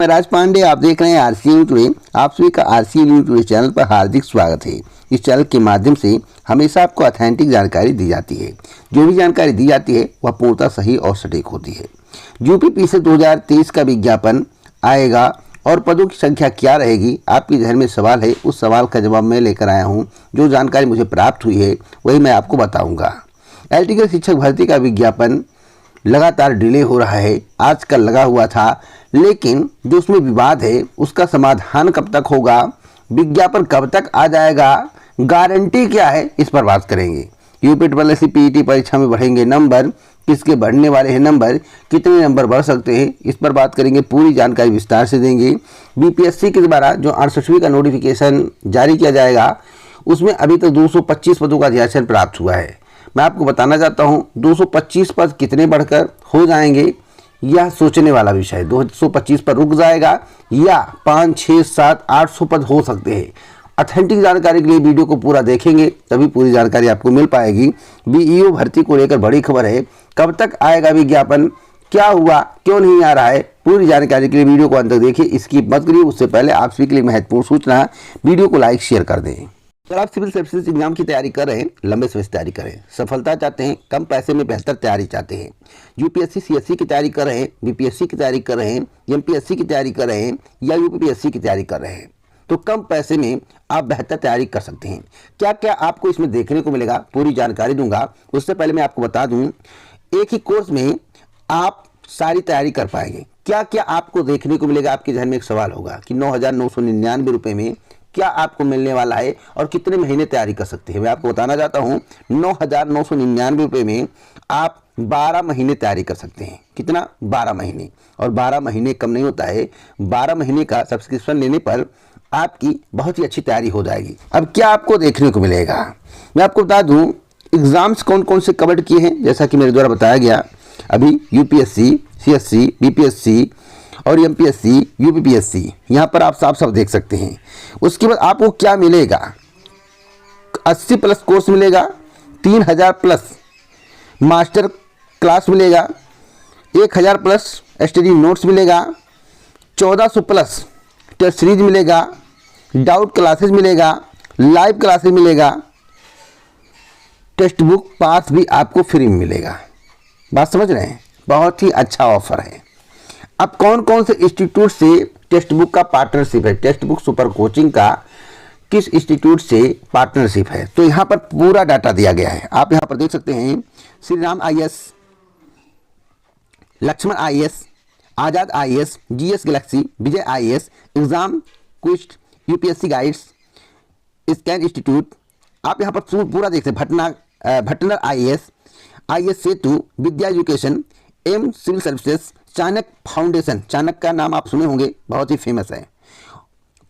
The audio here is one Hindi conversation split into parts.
मैं राज पांडे, आप देख रहे हैं आरसीए न्यूज़ टुडे। आप सभी का आरसीए न्यूज़ टुडे चैनल पर हार्दिक स्वागत है। इस चैनल के माध्यम से हमेशा आपको ऑथेंटिक जानकारी दी जाती है। जो भी जानकारी दी जाती है वह पूर्णतः सही और सटीक होती है। यूपी से 2023 का विज्ञापन आएगा और पदों की संख्या क्या रहेगी, आपके जहन में सवाल है। उस सवाल का जवाब मैं लेकर आया हूँ। जो जानकारी मुझे प्राप्त हुई है वही मैं आपको बताऊँगा। एलटी शिक्षक भर्ती का विज्ञापन लगातार डिले हो रहा है। आज कल लगा हुआ था, लेकिन जो उसमें विवाद है उसका समाधान कब तक होगा, विज्ञापन कब तक आ जाएगा, गारंटी क्या है, इस पर बात करेंगे। यूपीएससी पीईटी परीक्षा में बढ़ेंगे नंबर, किसके बढ़ने वाले हैं नंबर, कितने नंबर बढ़ सकते हैं, इस पर बात करेंगे। पूरी जानकारी विस्तार से देंगे। बीपीएससी के द्वारा जो 68वीं का नोटिफिकेशन जारी किया जाएगा उसमें अभी तक 225 पदों का अध्याचन प्राप्त हुआ है। मैं आपको बताना चाहता हूं 225 पद कितने बढ़कर हो जाएंगे, यह सोचने वाला विषय है। 225 पर रुक जाएगा या 5, 6, 7, 800 पद हो सकते हैं। ऑथेंटिक जानकारी के लिए वीडियो को पूरा देखेंगे तभी पूरी जानकारी आपको मिल पाएगी। बीईओ भर्ती को लेकर बड़ी खबर है। कब तक आएगा विज्ञापन, क्या हुआ, क्यों नहीं आ रहा है, पूरी जानकारी के लिए वीडियो को अंत तक देखिए, स्किप मत करिए। उससे पहले आप सभी के लिए महत्वपूर्ण सूचना, वीडियो को लाइक शेयर कर दें। अगर आप सिविल सर्विसेज एग्जाम की तैयारी कर रहे हैं, लंबे समय से तैयारी करें, सफलता चाहते हैं, कम पैसे में बेहतर तैयारी चाहते हैं, यूपीएससी सीएससी की तैयारी कर रहे हैं, बीपीएससी की तैयारी कर रहे हैं, एमपीएससी की तैयारी कर रहे हैं या यूपीपीएससी की तैयारी कर रहे हैं, तो कम पैसे में आप बेहतर तैयारी कर सकते हैं। क्या क्या आपको इसमें देखने को मिलेगा, पूरी जानकारी दूंगा। उससे पहले मैं आपको बता दूं, एक ही कोर्स में आप सारी तैयारी कर पाएंगे। क्या क्या आपको देखने को मिलेगा, आपके जहन में एक सवाल होगा कि 9,999 रुपये में क्या आपको मिलने वाला है और कितने महीने तैयारी कर सकते हैं। मैं आपको बताना चाहता हूं 9,999 रुपये में आप 12 महीने तैयारी कर सकते हैं। कितना? 12 महीने। और 12 महीने कम नहीं होता है। 12 महीने का सब्सक्रिप्शन लेने पर आपकी बहुत ही अच्छी तैयारी हो जाएगी। अब क्या आपको देखने को मिलेगा, मैं आपको बता दूं एग्जाम्स कौन कौन से कवर किए हैं। जैसा कि मेरे द्वारा बताया गया, अभी यूपीएससी, सीएससी, बीपीएससी और एमपीएससी, यूपीपीएससी, यहाँ पर आप साफ साफ देख सकते हैं। उसके बाद आपको क्या मिलेगा, 80 प्लस कोर्स मिलेगा, 3000 प्लस मास्टर क्लास मिलेगा, 1000 प्लस स्टडी नोट्स मिलेगा, 1400 प्लस टेस्ट सीरीज मिलेगा, डाउट क्लासेस मिलेगा, लाइव क्लासेस मिलेगा, टेक्स्ट बुक पास भी आपको फ्री में मिलेगा। बात समझ रहे हैं? बहुत ही अच्छा ऑफर है। अब कौन कौन से इंस्टीट्यूट से टेक्स्ट बुक का पार्टनरशिप है, टेक्स्ट बुक सुपर कोचिंग का किस इंस्टीट्यूट से पार्टनरशिप है, तो यहाँ पर पूरा डाटा दिया गया है। आप यहाँ पर देख सकते हैं Shri Ram IAS, Lakshman IAS, Azad IAS, GS galaxy, Vijay IAS, exam quest, UPSC guides, scan institute. आप यहाँ पर पूरा देखते हैं। Bhatnar IAS, IAS Setu, Vidya education, M civil services, Chanakya foundation, Chanakya का नाम आप सुने होंगे, बहुत ही फेमस है,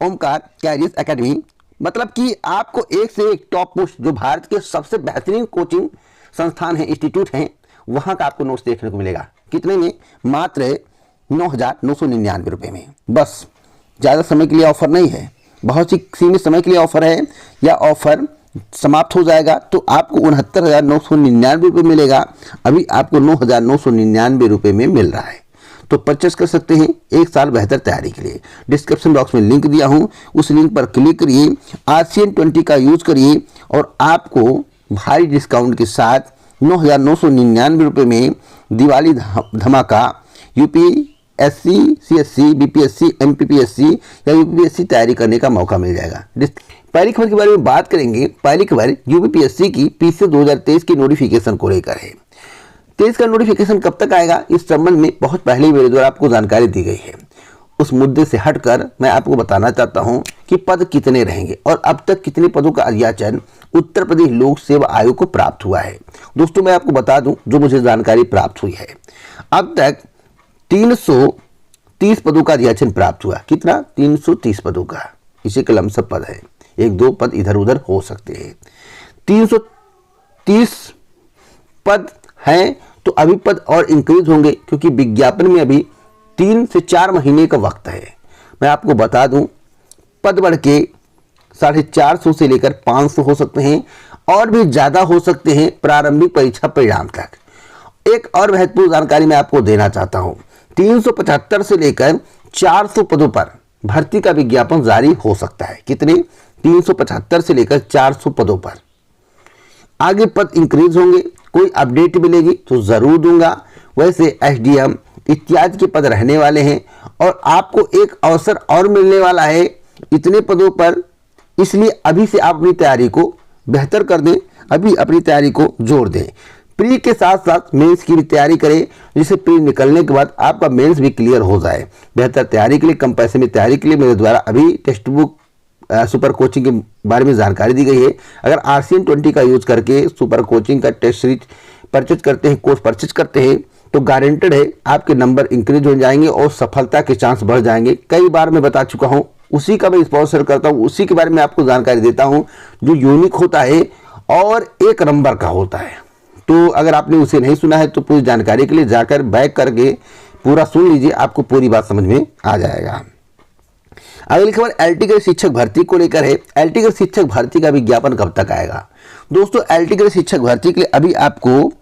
ओमकार कैरियर्स एकेडमी। मतलब कि आपको एक से एक टॉप पोस्ट, जो भारत के सबसे बेहतरीन कोचिंग संस्थान है, इंस्टीट्यूट हैं, वहां का आपको नोट्स देखने को मिलेगा। कितने में? मात्र 9,999 रुपये में। बस ज़्यादा समय के लिए ऑफर नहीं है, बहुत ही सीमित समय के लिए ऑफर है। या ऑफर समाप्त हो जाएगा तो आपको 69,999 रुपये मिलेगा। अभी आपको 9,999 रुपये में मिल रहा है, तो परचेस कर सकते हैं एक साल बेहतर तैयारी के लिए। डिस्क्रिप्शन बॉक्स में लिंक दिया हूं, उस लिंक पर क्लिक करिए, आरसीएन 20 का यूज करिए और आपको भारी डिस्काउंट के साथ 9,999 रुपये में दिवाली धमाका यूपीएससी, सीएससी, बीपीएससी, एमपीपीएससी या यूपीपीएससी तैयारी करने का मौका मिल जाएगा। पहली खबर के बारे में बात करेंगे। पहली खबर यूपीपीएससी की पीसी 2023 की नोटिफिकेशन को लेकर है। 23 का नोटिफिकेशन कब तक आएगा, इस संबंध में बहुत पहले ही मेरे द्वारा आपको जानकारी दी गई है। उस मुद्दे से हटकर मैं आपको बताना चाहता हूं कि पद कितने रहेंगे और अब तक कितने पदों का अध्याचन उत्तर प्रदेश लोक सेवा आयोग को प्राप्त हुआ है। दोस्तों मैं आपको बता दूं, जो मुझे जानकारी प्राप्त हुई है, अब तक 330 पदों का अध्याचन प्राप्त हुआ। कितना? 330 पदों का। इसे लमसम पद है, 1-2 पद इधर उधर हो सकते हैं। 330 पद हैं, तो अभी पद और इंक्रीज होंगे, क्योंकि विज्ञापन में अभी 3 से 4 महीने का वक्त है। मैं आपको बता दूं, पद बढ़ के 450 से लेकर 500 हो सकते हैं और भी ज़्यादा हो सकते हैं प्रारंभिक परीक्षा परिणाम तक। एक और महत्वपूर्ण जानकारी मैं आपको देना चाहता हूं, 375 से लेकर 400 पदों पर भर्ती का विज्ञापन जारी हो सकता है। कितने? 375 से लेकर 400 पदों पर। आगे पद इंक्रीज होंगे, कोई अपडेट मिलेगी तो जरूर दूंगा। वैसे एसडीएम इत्यादि के पद रहने वाले हैं और आपको एक अवसर और मिलने वाला है इतने पदों पर, इसलिए अभी से आप अपनी तैयारी को बेहतर कर दें, अभी अपनी तैयारी को जोड़ दें। प्री के साथ साथ मेंस की भी तैयारी करें, जिससे प्री निकलने के बाद आपका मेंस भी क्लियर हो जाए। बेहतर तैयारी के लिए, कम पैसे में तैयारी के लिए मेरे द्वारा अभी टेक्स्ट बुक सुपर कोचिंग के बारे में जानकारी दी गई है। अगर RCN20 का यूज करके सुपर कोचिंग का टेस्ट सीरीज परचेज करते हैं, कोर्स परचेज करते हैं, तो गारंटेड है आपके नंबर इंक्रीज हो जाएंगे और सफलता के चांस बढ़ जाएंगे। कई बार मैं बता चुका हूं, उसी का मैं स्पॉन्सर करता हूं, उसी के बारे में आपको जानकारी देता हूं जो यूनिक होता है और एक नंबर का होता है। तो अगर आपने उसे नहीं सुना है तो पूरी जानकारी के लिए जाकर बैक करके पूरा सुन लीजिए, आपको पूरी बात समझ में आ जाएगा। अगली खबर LT ग्रेड शिक्षक भर्ती को लेकर है। LT ग्रेड शिक्षक भर्ती का विज्ञापन कब तक आएगा? दोस्तों LT ग्रेड शिक्षक भर्ती के लिए अभी आपको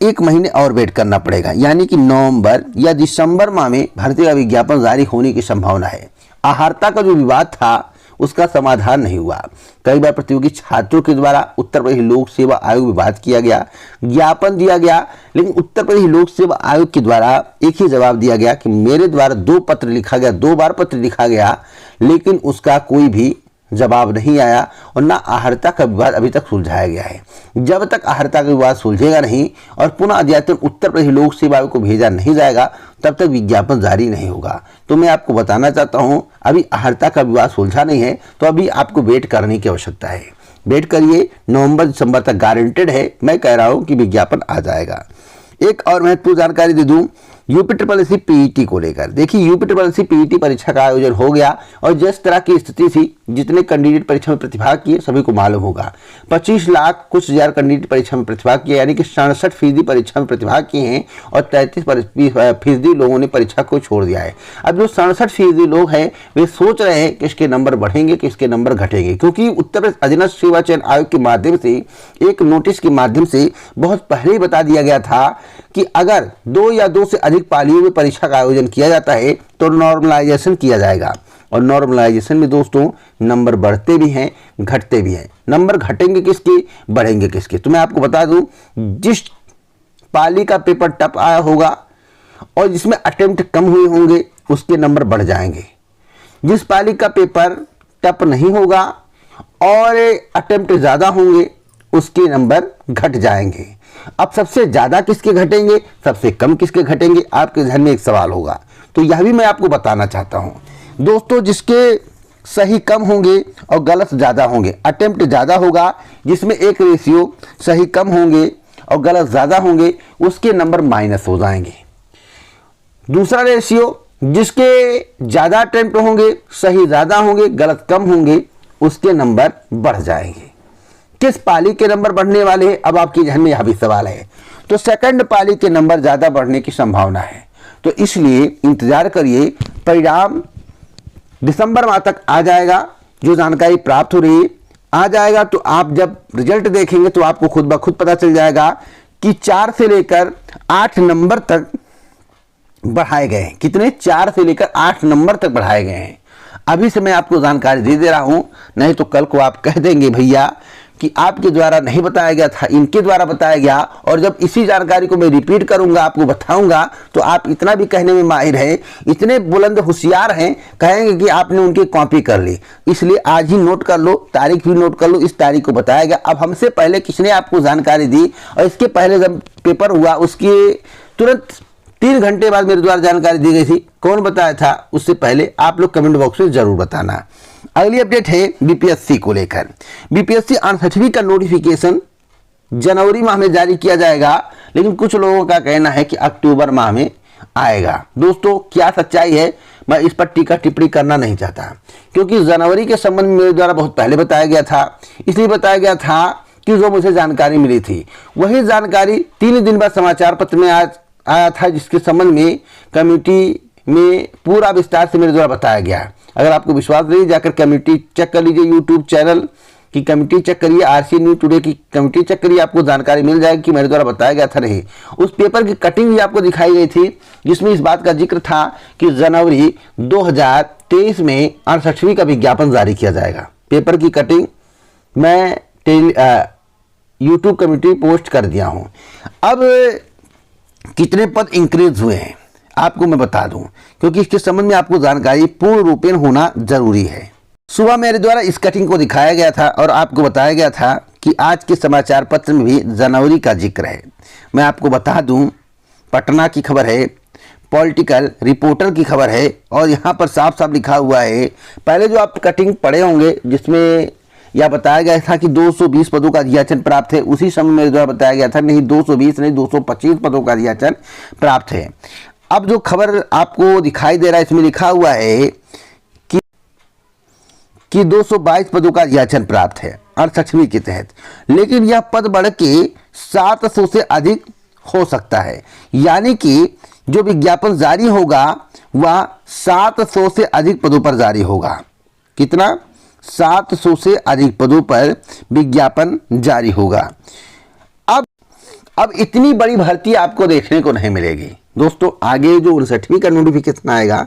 1 महीने और वेट करना पड़ेगा, यानी कि नवंबर या दिसंबर माह में भर्ती का विज्ञापन जारी होने की संभावना है। आहारता का जो विवाद था उसका समाधान नहीं हुआ। कई बार प्रतियोगी छात्रों के द्वारा उत्तर प्रदेश लोक सेवा आयोग में बात किया गया, ज्ञापन दिया गया, लेकिन उत्तर प्रदेश लोक सेवा आयोग के द्वारा एक ही जवाब दिया गया कि मेरे द्वारा 2 पत्र लिखा गया, 2 बार पत्र लिखा गया, लेकिन उसका कोई भी जवाब नहीं आया और ना आहारता का विवाद अभी तक सुलझाया गया है। जब तक आहारता का विवाद सुलझेगा नहीं और पुनः अध्यादेश उत्तर प्रदेश लोक सेवा आयोग को भेजा नहीं जाएगा, तब तक विज्ञापन जारी नहीं होगा। तो मैं आपको बताना चाहता हूं, अभी आहारता का विवाद सुलझा नहीं है, तो अभी आपको वेट करने की आवश्यकता है। वेट करिए, नवंबर दिसंबर तक गारंटेड है, मैं कह रहा हूं कि विज्ञापन आ जाएगा। एक और महत्वपूर्ण जानकारी दे दूं UPSSC PET को लेकर। देखिए UPSSC PET परीक्षा का आयोजन हो गया और जिस तरह की स्थिति थी, जितने कैंडिडेट परीक्षा में प्रतिभाग किए सभी को मालूम होगा। 25 लाख कुछ हजार कैंडिडेट परीक्षा में प्रतिभाग किए, यानी कि 67% परीक्षा में प्रतिभाग किए हैं और 33% लोगों ने परीक्षा को छोड़ दिया है। अब जो 67% लोग हैं वे सोच रहे हैं कि इसके नंबर बढ़ेंगे कि इसके नंबर घटेंगे, क्योंकि उत्तर प्रदेश अधीनस्थ सेवा चयन आयोग के माध्यम से एक नोटिस के माध्यम से बहुत पहले ही बता दिया गया था कि अगर 2 या 2 से अधिक पालियों में परीक्षा का आयोजन किया जाता है तो नॉर्मलाइजेशन किया जाएगा। और नॉर्मलाइजेशन में दोस्तों नंबर बढ़ते भी हैं, घटते भी हैं। नंबर घटेंगे किसके, बढ़ेंगे किसके? तो मैं आपको बता दूं, जिस पाली का पेपर टफ आया होगा और जिसमें अटेम्प्ट कम हुए होंगे उसके नंबर बढ़ जाएंगे। जिस पाली का पेपर टफ नहीं होगा और अटेम्प्ट ज़्यादा होंगे उसके नंबर घट जाएंगे। अब सबसे ज़्यादा किसके घटेंगे, सबसे कम किसके घटेंगे, आपके ध्यान में एक सवाल होगा। तो यह भी मैं आपको बताना चाहता हूं दोस्तों, जिसके सही कम होंगे और गलत ज़्यादा होंगे, अटेम्प्ट ज़्यादा होगा जिसमें एक रेशियो सही कम होंगे और गलत ज़्यादा होंगे, उसके नंबर माइनस हो जाएंगे। दूसरा रेशियो जिसके ज़्यादा अटेम्प्ट होंगे, सही ज़्यादा होंगे, गलत कम होंगे, उसके नंबर बढ़ जाएंगे। किस पाली के नंबर बढ़ने वाले हैं, अब आपके ध्यान में यह भी सवाल है। तो सेकंड पाली के नंबर ज़्यादा बढ़ने की संभावना है, तो इसलिए इंतजार करिए, परिणाम दिसंबर माह तक आ जाएगा। जो जानकारी प्राप्त हो रही है आ जाएगा, तो आप जब रिजल्ट देखेंगे तो आपको खुद ब खुद पता चल जाएगा कि 4 से लेकर 8 नंबर तक बढ़ाए गए हैं। कितने? 4 से लेकर 8 नंबर तक बढ़ाए गए हैं। अभी से मैं आपको जानकारी दे रहा हूं, नहीं तो कल को आप कह देंगे भैया कि आपके द्वारा नहीं बताया गया था, इनके द्वारा बताया गया। और जब इसी जानकारी को मैं रिपीट करूंगा, आपको बताऊंगा, तो आप इतना भी कहने में माहिर हैं, इतने बुलंद होशियार हैं, कहेंगे कि आपने उनकी कॉपी कर ली। इसलिए आज ही नोट कर लो, तारीख भी नोट कर लो, इस तारीख को बताया गया। अब हमसे पहले किसने आपको जानकारी दी और इसके पहले जब पेपर हुआ उसके तुरंत 3 घंटे बाद मेरे द्वारा जानकारी दी गई थी, कौन बताया था, उससे पहले आप लोग कमेंट बॉक्स में जरूर बताना। अगली अपडेट है BPSC को लेकर। BPSC 68वीं का नोटिफिकेशन जनवरी माह में जारी किया जाएगा, लेकिन कुछ लोगों का कहना है कि अक्टूबर माह में आएगा। दोस्तों क्या सच्चाई है, मैं इस पर टीका टिप्पणी करना नहीं चाहता, क्योंकि जनवरी के संबंध में मेरे द्वारा बहुत पहले बताया गया था। इसलिए बताया गया था कि जो मुझे जानकारी मिली थी वही जानकारी 3 दिन बाद समाचार पत्र में आज आया था, जिसके संबंध में कमेटी में पूरा विस्तार से मेरे द्वारा बताया गया है। अगर आपको विश्वास नहीं, जाकर कमेटी चेक कर लीजिए, यूट्यूब चैनल कि कमेटी चेक करिए, आरसी न्यूज टुडे की कमेटी चेक करिए, आपको जानकारी मिल जाएगी कि मेरे द्वारा बताया गया था नहीं। उस पेपर की कटिंग भी आपको दिखाई गई थी जिसमें इस बात का जिक्र था कि जनवरी 2023 में 68वीं का विज्ञापन जारी किया जाएगा। पेपर की कटिंग मैं यूट्यूब कमेटी पोस्ट कर दिया हूं। अब कितने पद इंक्रीज हुए हैं आपको मैं बता दूं, क्योंकि इसके संबंध में आपको जानकारी पूर्ण रूपेण होना जरूरी है। सुबह मेरे द्वारा इस कटिंग को दिखाया गया था और आपको बताया गया था कि आज के समाचार पत्र में भी जनवरी का जिक्र है। मैं आपको बता दूं, पटना की खबर है, पॉलिटिकल रिपोर्टर की खबर है और यहाँ पर साफ साफ लिखा हुआ है। पहले जो आप कटिंग पढ़े होंगे जिसमें यह बताया गया था कि 220 पदों का अधियाचन प्राप्त है, उसी समय मेरे द्वारा बताया गया था नहीं 220 नहीं 225 पदों का अधियाचन प्राप्त है। अब जो खबर आपको दिखाई दे रहा है इसमें लिखा हुआ है कि 222 पदों का अधियाचन प्राप्त है 68वीं के तहत, लेकिन यह पद बढ़ के 700 से अधिक हो सकता है। यानी कि जो विज्ञापन जारी होगा वह 700 से अधिक पदों पर जारी होगा। कितना? 700 से अधिक पदों पर विज्ञापन जारी होगा। अब इतनी बड़ी भर्ती आपको देखने को नहीं मिलेगी दोस्तों। आगे जो 59वीं का नोटिफिकेशन आएगा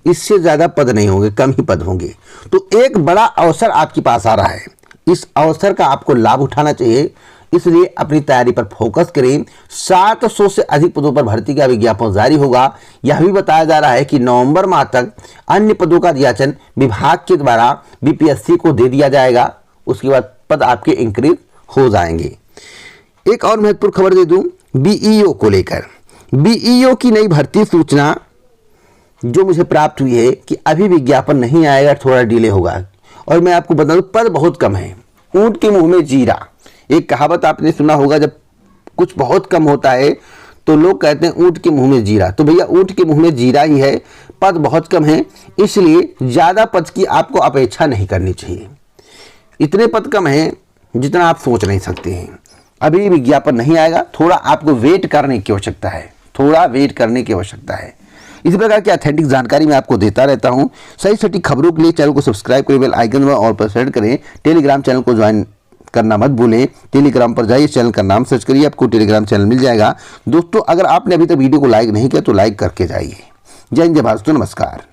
इससे ज्यादा पद नहीं होंगे, कम ही पद होंगे। तो एक बड़ा अवसर आपके पास आ रहा है, इस अवसर का आपको लाभ उठाना चाहिए, इसलिए अपनी तैयारी पर फोकस करें। 700 से अधिक पदों पर भर्ती का विज्ञापन जारी होगा। यह भी बताया जा रहा है कि नवंबर माह तक अन्य पदों का अधियाचन विभाग के द्वारा बीपीएससी को दे दिया जाएगा। उसके बाद पद आपके इंक्रीज हो जाएंगे। एक और महत्वपूर्ण खबर दे दूं बीईओ को लेकर। बीईओ की नई भर्ती सूचना जो मुझे प्राप्त हुई है कि अभी विज्ञापन नहीं आएगा, थोड़ा डिले होगा। और मैं आपको बता दूं पद बहुत कम है। ऊंट के मुंह में जीरा, एक कहावत आपने सुना होगा, जब कुछ बहुत कम होता है तो लोग कहते हैं ऊंट के मुंह में जीरा। तो भैया ऊंट के मुंह में जीरा ही है, पद बहुत कम है, इसलिए ज्यादा पद की आपको अपेक्षा नहीं करनी चाहिए। इतने पद कम हैं जितना आप सोच नहीं सकते हैं। अभी विज्ञापन नहीं आएगा, थोड़ा आपको वेट करने की आवश्यकता है, थोड़ा वेट करने की आवश्यकता है। इसी प्रकार की ऑथेंटिक जानकारी मैं आपको देता रहता हूं। सही सटीक खबरों के लिए चैनल को सब्सक्राइब करें, बेल आइकन में ऑल पर सेट करें। टेलीग्राम चैनल को ज्वाइन करना मत भूलें। टेलीग्राम पर जाइए, चैनल का नाम सर्च करिए, आपको टेलीग्राम चैनल मिल जाएगा। दोस्तों अगर आपने अभी तक वीडियो को लाइक नहीं किया तो लाइक करके जाइए। जय हिंद, जय भारत, नमस्कार।